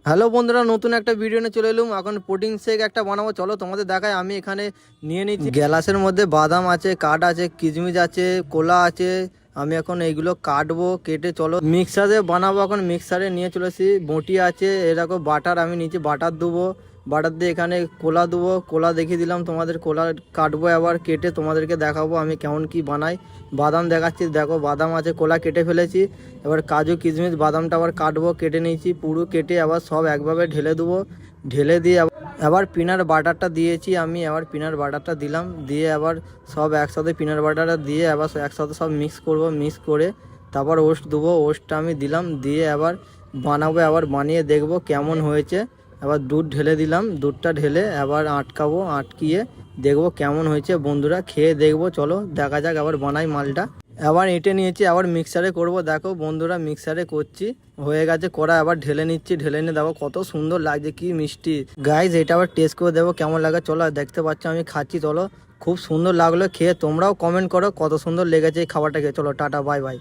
Hello বন্ধুরা, নতুন একটা ভিডিও নিয়ে চলে এলাম। এখন পুডিং শেক একটা বানাবো, চলো তোমাদের দেখাই। আমি এখানে নিয়ে নিচ্ছি গ্লাসের মধ্যে বাদাম আছে, কাঠ আছে, কিশমিশ আছে, কোলা আছে। আমি এখন এইগুলো কাটবো, কেটে চলো মিক্সারে বানাবো। এখন মিক্সারে নিয়ে চলেছি, বটি আছে, এরকম বাটার আমি নিচে বাটার দেবো। বাটার দিয়ে এখানে কোলা দেবো, কোলা দেখিয়ে দিলাম তোমাদের। কোলা কাটবো, আবার কেটে তোমাদেরকে দেখাবো আমি কেমন কি বানাই। বাদাম দেখাচ্ছি, দেখো বাদাম আছে, কোলা কেটে ফেলেছি। এবার কাজু কিশমিশ বাদামটা আবার কাটবো, কেটে নিয়েছি পুরো কেটে। আবার সব একভাবে ঢেলে দেবো, ঢেলে দিয়ে আবার পিনাট বাটারটা দিয়েছি আমি। আবার পিনাট বাটারটা দিলাম, দিয়ে আবার সব একসাথে পিনাট বাটারটা দিয়ে আবার একসাথে সব মিক্স করব। মিক্স করে তারপর ওস্ট দেবো, ওস্টটা আমি দিলাম, দিয়ে আবার বানাবো। আবার বানিয়ে দেখবো কেমন হয়েছে। আবার দুধ ঢেলে দিলাম, দুধটা ঢেলে আবার আটকাবো, আটকিয়ে দেখবো কেমন হয়েছে। বন্ধুরা খেয়ে দেখবো, চলো দেখা যাক। আবার বানাই মালটা। আবার এঁটে নিয়েছি, আবার মিক্সারে করব। দেখো বন্ধুরা মিক্সারে করছি, হয়ে গেছে করা। আবার ঢেলে নিচ্ছি, ঢেলে নিয়ে দেখো কত সুন্দর লাগছে, কি মিষ্টি। গাইজ এটা আবার টেস্ট করে দেবো কেমন লাগে। চলো দেখতে পাচ্ছ আমি খাচ্ছি, চলো। খুব সুন্দর লাগলো খেয়ে, তোমরাও কমেন্ট করো কত সুন্দর লেগেছে এই খাবারটা খেয়ে। চলো টাটা, বাই বাই।